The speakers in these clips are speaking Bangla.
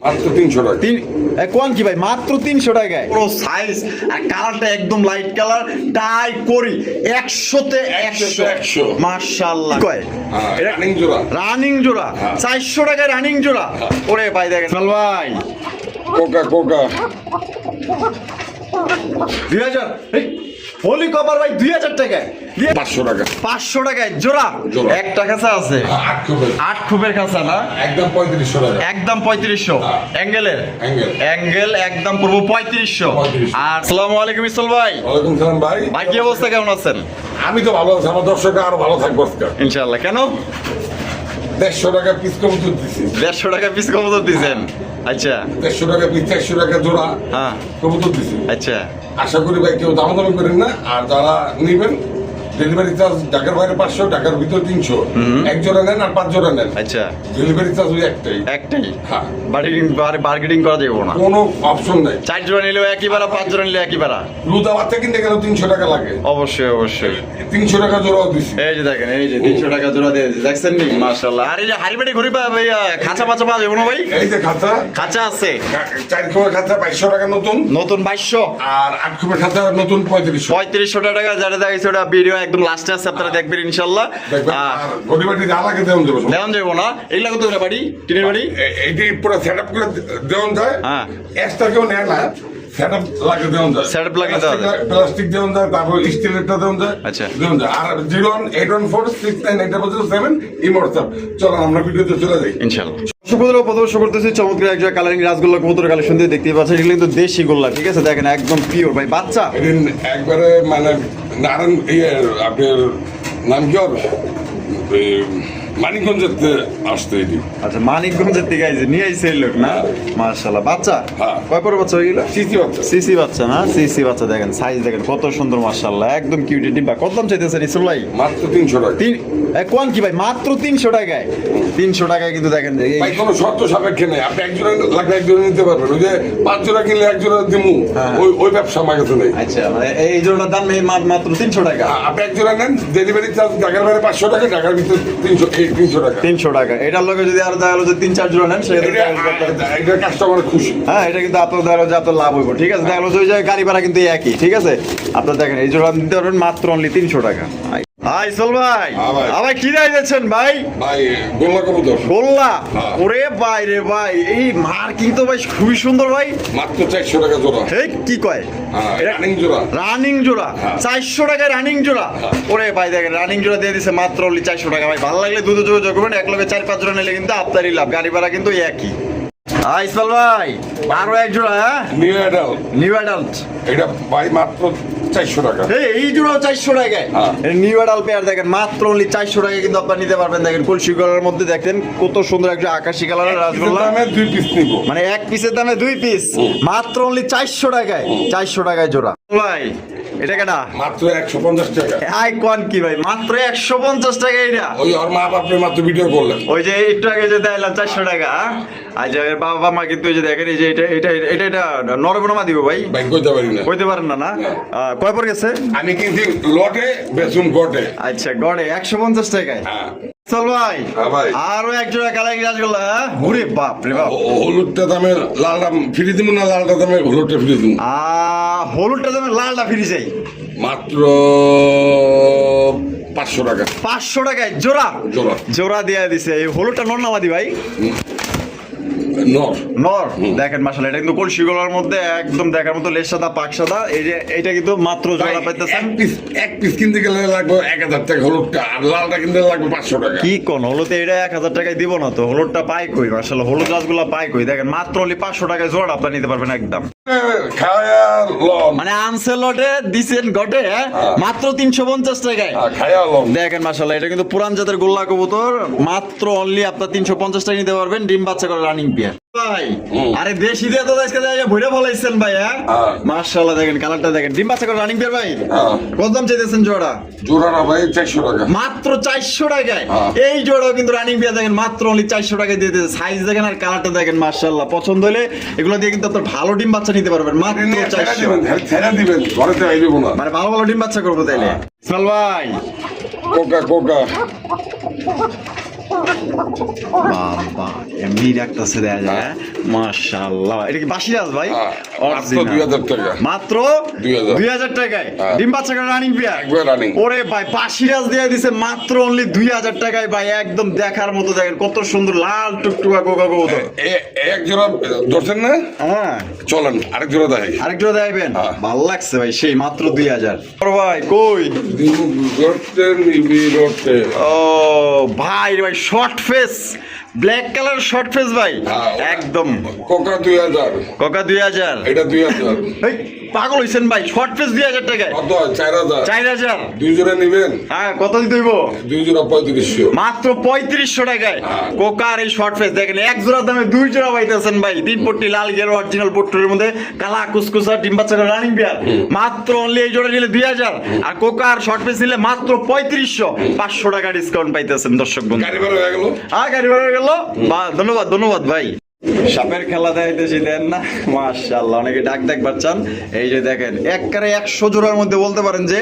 মাত্র 300 টাকা। কোন কি ভাই মাত্র 300 টাকায় পুরো সাইজ আর কালারটা একদম লাইট কালার টাই করি 100 তে 100 মাশাআল্লাহ কয় এটা রানিং জোড়া। রানিং জোড়া 400 টাকায় রানিং জোড়া। ওরে ভাই দেখেন চল ভাই কোকা কোকা 2000 এই হোলি কভার ভাই 2000 টাকায় 500 টাকা। 500 টাকায় জোড়া। একটা খাঁচা আছে 8 খুবের খাঁচা না একদম 3500 টাকা। একদম 3500 অ্যাঙ্গেলের অ্যাঙ্গেল একদম পড়বো 3500। আর আসসালামু আলাইকুম ইসল ভাই। ওয়ালাইকুম সালাম ভাই। ভাই কি অবস্থা কেমন আছেন? আমি তো ভালো আছি, আমার দর্শকরা আরো ভালো থাকবো আজকে। ইনশাআল্লাহ। কেন 150 টাকা পিস কবুতর দিছি। 150 টাকা পিস কবুতর দিছেন? আচ্ছা 150 টাকা পিস 400 টাকা জোড়া হ্যাঁ কবুতর দিছি। আচ্ছা আশা করি ভাই কেউ দামাদামি করেন না। আর যারা নিবেন ডেলিভারি চার্জ ঢাকার বাইরে 500, ঢাকার ভিতর 300। এক জোড়া নেন আর 5 জোড়া নেন, আচ্ছা ডেলিভারি চার্জ ওই একটাই। হ্যাঁ বার্গেনিং করা যাবে না, কোনো অপশন নাই। 4 জোড়া নিলেও একই ভাড়া, 5 জোড়া নিলে একই ভাড়া। লুদা বাচ্চা কিনতে গেলেও 300 টাকা লাগে। অবশ্যই 300 টাকা জোড়াও দিছি। এই যে দেখেন, এই যে 300 টাকা জোড়া দিয়ে দেখছেন নি মাশাআল্লাহ। আর এই যে হাড়িবাড়ি ঘুরি পা ভাই খাঁচা পাচা পাওয়া যাবে না ভাই? এই যে খাঁচা আছে 4 খুবের খাঁচা 2200 টাকা নতুন 2200। আর 8 খুবের খাঁচা নতুন 3500 টাকা। যারা দেখেছে ওটা ভিডিও একদম লাস্টে আছে, আপনারা দেখবেন ইনশাআল্লাহ। গরিবাটি যা লাগে দেওয়া যাবে, দেওয়া যাবো না। এই লাগতো না বাড়ি টিনের বাড়ি, এইটি পুরো সেটআপ করে দেওয়া যায়। হ্যাঁ এক্সট্রা কেউ নেয় না, সেটআপ লাগে দেওয়া যায়। সেটআপ লাগে দেওয়া যায়, প্লাস্টিক দেওয়া যায়, তারপর স্টিলেরটা দেওয়া যায়। আচ্ছা দেওয়া যায়। আর 018146987 ইমোরসাপ। চলো আমরা ভিডিওতে চলে যাই ইনশাআল্লাহ। প্রদর্শন করতেছি চমৎকার একজন কালারিং রাসগোল্লা কবুতর কালেকশন দিয়ে দেখতে পাচ্ছেন। এগুলো কিন্তু দেশি গোল্লা, ঠিক আছে? দেখেন একদম পিওর ভাই বাচ্চা। একবারে মানে নারায়ণ আপনার নাম কি হবে, মানিকগঞ্জের আসতে এটি। আচ্ছা মানিকগঞ্জের থেকে আইছে, নিয়ে আইছে এই লোক না? মাশাআল্লাহ। বাচ্চা কয় পরে বাচ্চা হইলো? সিসি বাচ্চা। সিসি বাচ্চা না? সিসি বাচ্চা। দেখেন সাইজ দেখেন কত সুন্দর মাশাআল্লাহ, একদম কিউট ডিব্বা। কত দাম চাইতেছেন ইসল ভাই? মাত্র 300 টাকা। কোন কি ভাই মাত্র 300 টাকায়? 300 টাকায় কিন্তু দেখেন ভাই কোনো শর্ত সাপেক্ষে নেই। আপনি একজনের লাগলে একজনে নিতে পারবেন। ওই যে 5 জোড়া কিনলে একজোড়া দিমু, ওই ব্যবসা আমার কাছে নেই। আচ্ছা মানে এই জোড়ার দাম মাত্র 300 টাকা। আপনি এক জোড়া নেন, ডেলিভারি চার্জ ঢাকার বাইরে 500 টাকা, ঢাকার ভিতরে 300 টাকা। 300 টাকা। এটার লগে যদি আর দেখা গেলো যে 3-4 জোড়া নেন এটা কাস্টমার খুশি। হ্যাঁ এটা কিন্তু আপনার দেখা গেলো যে আপনার লাভ হইব, ঠিক আছে? দেখা গেলো যে ওই জায়গায় গাড়ি ভাড়া কিন্তু একই, ঠিক আছে? আপনার দেখেন এই জোড়া নিতে পারবেন মাত্র অনলি 300 টাকা। ভাই সোল ভাই, ভাই কি রাই যাচ্ছেন ভাই? ভাই গোল্লা কবুতর। গোল্লা? ওরে ভাই রে ভাই, এই মার্কিং তো ভাই খুবই সুন্দর ভাই। মাত্র 400 টাকা জোড়া। এই কি কয়? রানিং জোড়া। রানিং জোড়া 400 টাকায় রানিং জোড়া। ওরে ভাই দেখেন রানিং জোড়া দিয়ে দিছে মাত্র অনলি 400 টাকা। ভাই ভালো লাগলে দুটো যোগাযোগ করবেন, এক লগে 4-5 জোড়া নিলে কিন্তু আপনারই লাভ, গাড়ি ভাড়া কিন্তু একই। ইসমাইল ভাই আরো এক জোড়া নিউ অ্যাডাল্ট। এটা ভাই মাত্র 400 টাকা। এই জোড়াও 400 টাকায় নিউ অ্যাডাল্ট পেয়ার। দেখেন মাত্র অনলি 400 টাকায় কিন্তু আপনারা নিতে পারবেন। দেখেন কলসি কালারের মধ্যে দেখেন কত সুন্দর একটা আকাশি কালারের রাসগোল্লা। আমি 2 পিস নিব, মানে এক পিসের দামে 2 পিস, মাত্র অনলি 400 টাকায়। 400 টাকায় জোড়া। ভাই এটা কেটা? মাত্র 150 টাকা। আই কোন কি ভাই মাত্র 150 টাকা? এটা ওই আর মা বাপরে মাত্র ভিডিও করলেন, ওই যে একটু আগে যে দিলাম 400 টাকা। আজ বাবা মা কিন্তু এই যে দেখেন এই যে এটা নরবনমা দিব ভাই। ভাই কইতে পারি না, কইতে পারেন না? না কয় পর গেছে? আমি কিন্তু লটে বেচুন গটে। আচ্ছা গড়ে 150 টাকায়। চল ভাই আরো এক জোড়া কালারিং রাসগোল্লা। ওরে বাপ রে বাপ। হলুদটা দামে লালটা ফ্রি দিব না, লালটা দামে হলুদটা ফ্রি দিব? হলুদটা দামে লালটা ফ্রি চাই। মাত্র 500 টাকা। 500 টাকায় জোড়া? জোড়া দিয়ে দিছে। এই হলুদটা নর নামাদি ভাই? নর। দেখেন মাশাআল্লাহ, এটা কিন্তু কলসি গলার মধ্যে একদম দেখার মতো লেজ সাদা পাক সাদা। এই যে এটা কিন্তু মাত্র জোড়া পাইতেছেন। এক পিস কিনতে গেলে লাগবে 1000 টাকা হলুদটা, আর লালটা কিনতে লাগবে 500 টাকা। কি কোন হলুদে এটা 1000 টাকায় দিব না তো? হলুদটা পাই কই মাশাআল্লাহ, হলুদ রাসগোল্লা পাই কই। দেখেন মাত্র অনলি 500 টাকায় জোড়া আপনারা নিতে পারবেন একদম। মানে আনসে লটে দিছেন গটে মাত্র 350 টাকায়। দেখেন মাশাআল্লাহ, এটা কিন্তু পুরান জাতের গোল্লা কবুতর। মাত্র অনলি আপনারা 350 টাকা নিতে পারবেন, ডিম বাচ্চা করে রানিং পেয়ার। ভাই আরে দেশি দিয়ে তো আজকে ভইরা বলাইছেন ভাই। মাশাআল্লাহ দেখেন কালারটা দেখেন, ডিম বাচ্চা করে রানিং পেয়ার ভাই। কত দাম চাইতেছেন জোড়া? জোড়াটা ভাই 400 টাকা। মাত্র 400 টাকায় এই জোড়াও কিন্তু রানিং পেয়ার। দেখেন মাত্র অনলি 400 টাকায় দিয়ে দিয়েছে। সাইজ দেখেন আর কালারটা দেখেন মাশাআল্লাহ। পছন্দ হলে এগুলো দিয়ে কিন্তু আপনার ভালো ডিম বাচ্চা নিতে পারবেন মাত্র 400। দিবেন ঘরেতে আইবো না, মানে ভালো ভালো ডিম বাচ্চা করবো তাইলে। ইসমাইল ভাই কোকা বাবা এমনি ডাকতেছে দেখা যায় মাশাআল্লাহ। এটা কি বাসিরাজ ভাই? মাত্র 2000 টাকা। মাত্র 2000 2000 টাকায় ডিম বাচ্চা করে রানিং পেয়ার। একবার রানিং। ওরে ভাই বাসিরাজ দিয়ে দিছে মাত্র অনলি 2000 টাকায় ভাই, একদম দেখার মতো। দেখেন কত সুন্দর লাল টুকটুকা কোকা কবুতর। এক জোড়া ধরছেন না? হ্যাঁ চলেন আরেক জোড়া দেখাই। আরেক জোড়া দেখাইবেন? ভালো লাগছে ভাই, সেই মাত্র 2000। ভাই কই ও ভাই রে ভাই, short face, black colour short face ভাই, একদম কোকা 2000। কোকা 2000। এটা 2000। এই পাগল হইছেন ভাই, শর্ট ফেস 2000 টাকায়। কত? 4000। 4000। দুই জোড়া নেবেন? হ্যাঁ কত দিতে হইব? দুই জোড়া 3500। মাত্র 3500 টাকায় কোকার এই শর্ট ফেস। দেখেন এক জোড়ার দামে দুই জোড়া পাইতেছেন ভাই। 3 পট্টি লাল গের অরিজিনাল পট্টুরের মধ্যে কালা কুসকুসা ডিম বাচ্চা করে রানিং পেয়ার। মাত্র অনলি এই জোড়া নিলে 2000, আর কোকার শর্ট ফেস নিলে মাত্র 3500। 500 টাকা ডিসকাউন্ট পাইতেছেন দর্শক বন্ধু। গাড়ি ভাড়া হয়ে গেল? হ্যাঁ গাড়ি ভাড়া হয়ে গেল। ধন্যবাদ ধন্যবাদ ভাই। সাপের খেলা দেখাইতেছি দেন না, মাশাআল্লাহ অনেকে ডাক বাচ্চান। এই যে দেখেন একবারে 100 জোড়ার মধ্যে বলতে পারেন যে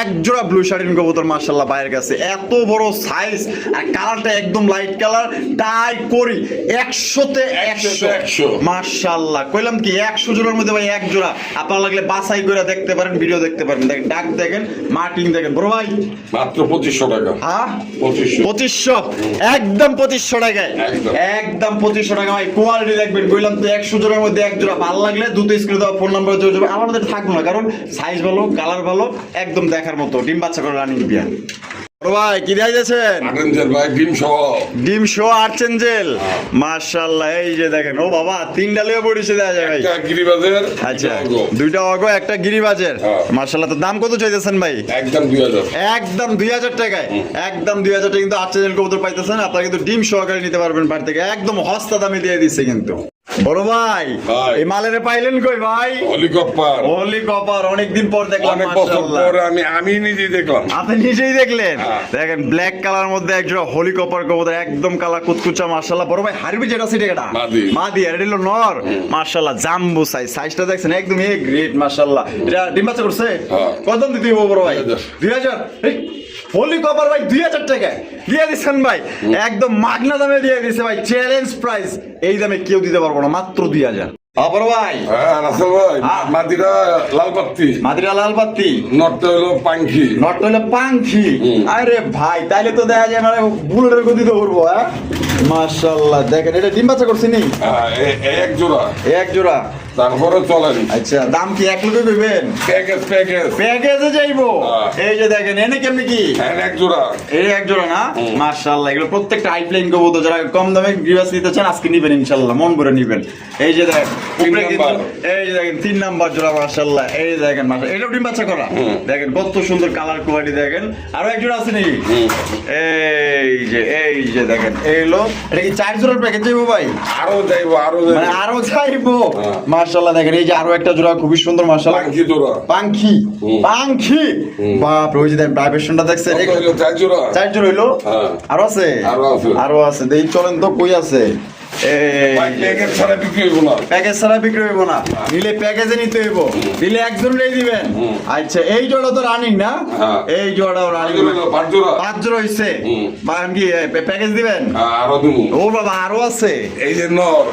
এক জোড়া ব্লু শার্টিন কবুতর মাশাআল্লাহ ভাইয়ের কাছে। এত বড় সাইজ আর কালারটা একদম লাইট কালার, টাই করি 100তে 100 মাশাআল্লাহ। কইলাম কি 100 জোড়ার মধ্যে ভাই এক জোড়া। আপনারা লাগলে বাছাই করে দেখতে পারেন, ভিডিও দেখতে পারেন। দেখেন ডাক দেখেন, মার্কিং দেখেন বড় ভাই। মাত্র 2500 টাকা। হ্যাঁ 2500। একদম 2500 টাকায়, একদম 2500 টাকা ভাই। কোয়ালিটি দেখবেন, কইলাম তো 100 জোড়ার মধ্যে এক জোড়া। ভালো লাগলে দ্রুত স্ক্রিনে দেওয়া ফোন নাম্বার যোগাযোগ করবেন। আমাদের থাকবো না, কারণ সাইজ ভালো, কালার ভালো, একদম দেখার মতো ডিম বাচ্চা করে রানিং বিয়ার। ভাই কি দেখাইতেছেন? আর্চেঞ্জেল ভাই, ডিম সহ। ডিম সহ আর্চেঞ্জেল মাশাআল্লাহ। এই যে দেখেন, ও বাবা তিনটা লিয়ে পড়েছে দেখা যায় ভাই। একটা গিরিবাজের, আচ্ছা দুইটা অগো, একটা গিরিবাজের। মাশাআল্লাহ। তো দাম কত চাইতেছেন ভাই? একদম 2000। একদম 2000 টাকায়, একদম 2000 টাকা কিন্তু আর্চেঞ্জেল কবুতর পাইতেছেন। আপনারা কিন্তু ডিম সহকারে নিতে পারবেন বাড়ি থেকে, একদম সস্তা দামে দিয়ে দিচ্ছে কিন্তু। বড় ভাই এই মালের পাইলেন কই ভাই? হলিকপার অনেকদিন পর দেখলাম, অনেক বছর পর আমি নিজেই দেখলাম। আপনি নিজেই দেখলেন? দেখেন ব্ল্যাক কালার মধ্যে একজোড়া হলিকপার কবুতর, একদম কালা কুচকুচা মাশাআল্লাহ। বড় ভাই হারবি যেটা সেটা এটা মাদি, আর এটা হলো নর মাশাআল্লাহ। জাম্বু সাইজটা দেখছেন একদম এ গ্রেট মাশাআল্লাহ। এটা ডিম বাচ্চা করছে? কত দাম দিতে হবে বড় ভাই? 2000। হলিকপার ভাই 2000 টাকায় দিয়ে দিচ্ছেন ভাই, একদম মাগনা দামে দিয়ে দিচ্ছে ভাই, চ্যালেঞ্জ প্রাইস। এই দামে কেউ দিতে পারবো না, মাত্র 2000। আবার ভাই রাসেল ভাই, মাদিরা লাল পাত্তি। মাদিরা লাল পাত্তি, নটটা হলো পাঙ্খি। নটটা হলো পাঙ্খি। আরে ভাই তাইলে তো দেখা যায় মানে বুলেটের গতিতে উড়বো। হ্যাঁ মাশাআল্লাহ। দেখেন এটা ডিম বাচ্চা করছে নি? এক জোড়া। এক জোড়া। তারপরে চলেন। আচ্ছা দাম কি এক লোকে কইবেন? প্যাকেজে যাইবো। এই যে দেখেন এনে কেমনে কি? এক জোড়া। এই এক জোড়া না? মাশাআল্লাহ। এগুলো প্রত্যেকটা আইপ্লেন কবুতর, যারা কম দামে গ্রিবাস নিতে চান আজকে নিবেন ইনশাআল্লাহ, মন ভরে নিবেন। এই যে দেখেন এই যে দেখেন 3 নাম্বার জোড়া মাশাআল্লাহ। এই যে দেখেন মাশাআল্লাহ, এটাও ডিম বাচ্চা করা। দেখেন কত সুন্দর কালার কোয়ালিটি। দেখেন আরো এক জোড়া আছে নাকি? এই যে দেখেন এইলো। এটা কি 4 জোড়ার প্যাকেজ যাইবো ভাই? আরো যাইবো, মানে আরো যাইবো মাশাআল্লাহ। দেখেন এই যে আরো একটা জোড়া খুবই সুন্দর মাশাআল্লাহ। পাঙ্খি জোড়া। পাঙ্খি বাপ রে। ওই যে দেখেন ভাইব্রেশনটা দেখছেন? 4 জোড়া। 4 জোড়া হইলো? আরো আছে? আরো আছে। দেই চলেন তো কই আছে? প্যাকেজ ছাড়া বিক্রি হইব না। প্যাকেজ ছাড়া বিক্রি হইব না, নিলে প্যাকেজে নিতে হইব। নিলে একজনই দিবেন। আচ্ছা এই জোড়া তো রানিং না? এই জোড়াও রানিং। 5 জোড়া হইছে। বাকি প্যাকেজ দিবেন? আরো দিব। ও বাবা আরো আছে। এই যে নর।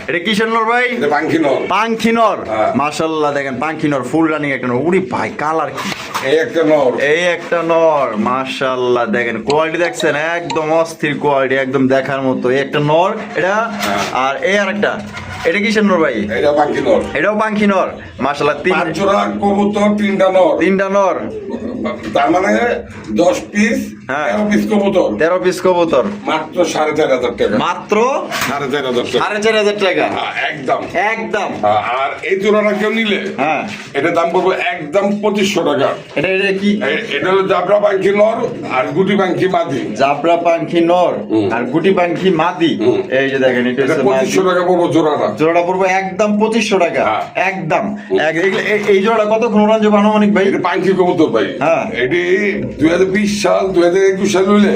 এটা কিসের নর ভাই? এটা পাঙ্খি নর। পাঙ্খি নর মাশাআল্লাহ। দেখেন পাঙ্খি নর ফুল রানিং একটা নর। উরি ভাই কালার কি! এই একটা নর। এই একটা নর মাশাআল্লাহ। দেখেন কোয়ালিটি দেখছেন, একদম অস্থির কোয়ালিটি, একদম দেখার মতো। এই একটা নর এটা। আর এই আরেকটা, এটা কিসের নর ভাই? এটা পাঙ্খি নর। এটাও পাঙ্খি নর মাশাআল্লাহ। 5 জোড়া কবুতর, 3টা নর। 3টা নর, তার মানে 10 পিস, 13 পিস কবুতর। 13 পিস কবুতর মাত্র 4500 টাকা। মাত্র 4500 টাকা। 4500 টাকা একদম একদম। আর এই জোড়াটা কেউ নিলে এটা দাম পড়বে একদম 2500 টাকা। এটা কি? এটা হলো জাবরা পাঙ্খি নর আর গুটি পাঙ্খি মাদি। জাবরা পাঙ্খি নর আর গুটি পাঙ্খি মাদি। এই যে দেখেন এটা 2500 টাকা পড়বে জোড়াটা। জোড়াটা পড়বে একদম 2500 টাকা একদম। এই জোড়াটা কতক্ষণ উড়ান যাবে আনুমানিক ভাই? এটা পাঙ্খি কবুতর ভাই। এটি 2020 সাল 2021 সাল হইলে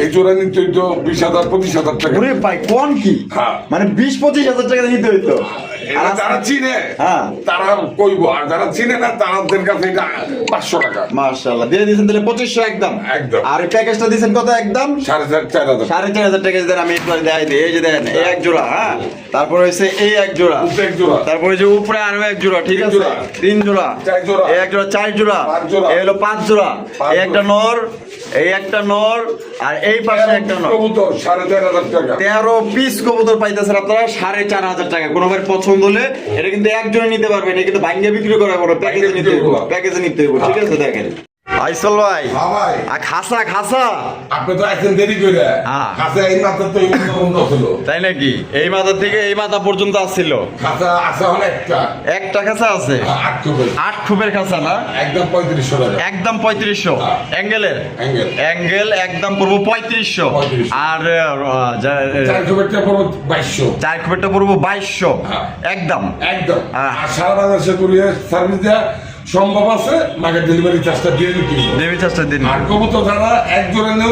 এই জোড়া নিতে হইতো 20,000 25,000 টাকা। ওরে ভাই কোন কি? মানে 20-25 হাজার টাকা নিতে হইতো। এটা যারা চিনে হ্যাঁ। তারা কইব, আর যারা চিনে না তাদের কাছে এটা 500 টাকা। মাশাআল্লাহ, দিয়ে দিয়েছেন তাহলে 2500 একদম। একদম। আর প্যাকেজটা দিয়েছেন কত একদম? 4,500 4,500 টাকা দেন। আমি একটু দেখাই দিই, এই যে দেখেন এই এক জোড়া, হ্যাঁ, তারপর হয়েছে এই এক জোড়া, উপরে এক জোড়া, তারপরে যে উপরে আরো এক জোড়া, ঠিক তিন আছে, জোড়া, 3 জোড়া, 4 জোড়া, এই এক জোড়া 4 জোড়া, 5 জোড়া, এই হলো 5 জোড়া, 5 এই একটা নর, এই একটা নর, আর এই পাশে একটা নর। কবুতর 4,500 টাকা। 13 পিস কবুতর পাইতেছেন আপনারা 4,500 টাকা। কোনো ভাই পছন্দ হলে এটা কিন্তু একজনে নিতে পারবেন, এটা কিন্তু ভাঙ্গে বিক্রি করা কোনো প্যাকেজে নিতে হবে, প্যাকেজে নিতে হবে, ঠিক আছে। দেখেন আইসল ভাই, হ্যাঁ ভাই, আর খাসা খাসা আপনি তো একদিন দেরি করে হ্যাঁ। খাসা এই মাত্র তো এই বন্ধ হলো। তাই নাকি? এই মাথা থেকে এই মাথা পর্যন্ত আসছিল খাসা আছে অনেকটা, একটা খাসা আছে, 8 খুবের, 8 খুবের খাসা না, একদম 3500 টাকা। একদম 3500। হ্যাঁ। অ্যাঙ্গেলের অ্যাঙ্গেল অ্যাঙ্গেল একদম পড়বো 3500। 3500 আর 4 খুবেরটা পড়ো 2200। 4 খুবেরটা পড়বো 2200 হ্যাঁ। একদম। একদম। হ্যাঁ। আর সারা বাংলাদেশে কুরিয়ার সার্ভিস দেওয়া সম্ভব আছে, মাকে ডেলিভারি চার্জটা দিয়ে দিতে হবে। দেবী চাষটা দিন। আর কবুতর যারা 1 জোড়া নেও,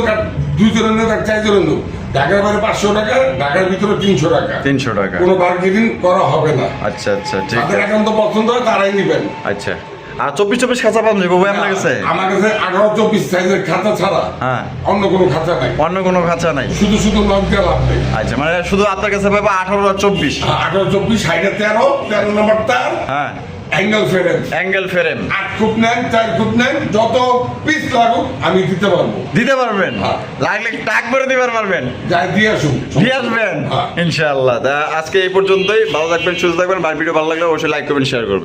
2 জোড়া নেও, 4 জোড়া নেও, ঢাকার বাইরে 500 টাকা, ঢাকার ভিতরে 300 টাকা। 300 টাকা। কোনো বার্গেনিং করা হবে না। আচ্ছা আচ্ছা, ঠিক তাদের আছে। একান্ত পছন্দ হয় তারাই নিবেন। আচ্ছা, আর 24 খাঁচা পাবেন যাবো ভাই আপনার কাছে? আমার কাছে 18-24 সাইজের খাতা ছাড়া হ্যাঁ। অন্য কোনো খাতা নাই। অন্য কোনো খাঁচা নাই? শুধু নখ দিয়ে লাভ নেই। আচ্ছা, মানে শুধু আপনার কাছে পাবো 18 আর 24। 18-24, 13 নম্বর তার, হ্যাঁ, অ্যাঙ্গেল ফেরেন, অ্যাঙ্গেল ফ্রেম 8 ফুট নেন, 4 ফুট নেন, যত পিস লাগুক আমি দিতে পারবো। দিতে পারবেন? হ্যাঁ। লাগলে টাক করে দিতে পারবেন, যাই দিয়ে আসুন, দিয়ে আসবেন হ্যাঁ। ইনশাআল্লাহ। তা আজকে এই পর্যন্তই। ভালো থাকবেন, সুস্থ থাকবেন। ভিডিও ভালো লাগলে অবশ্যই লাইক করবেন, শেয়ার করবেন।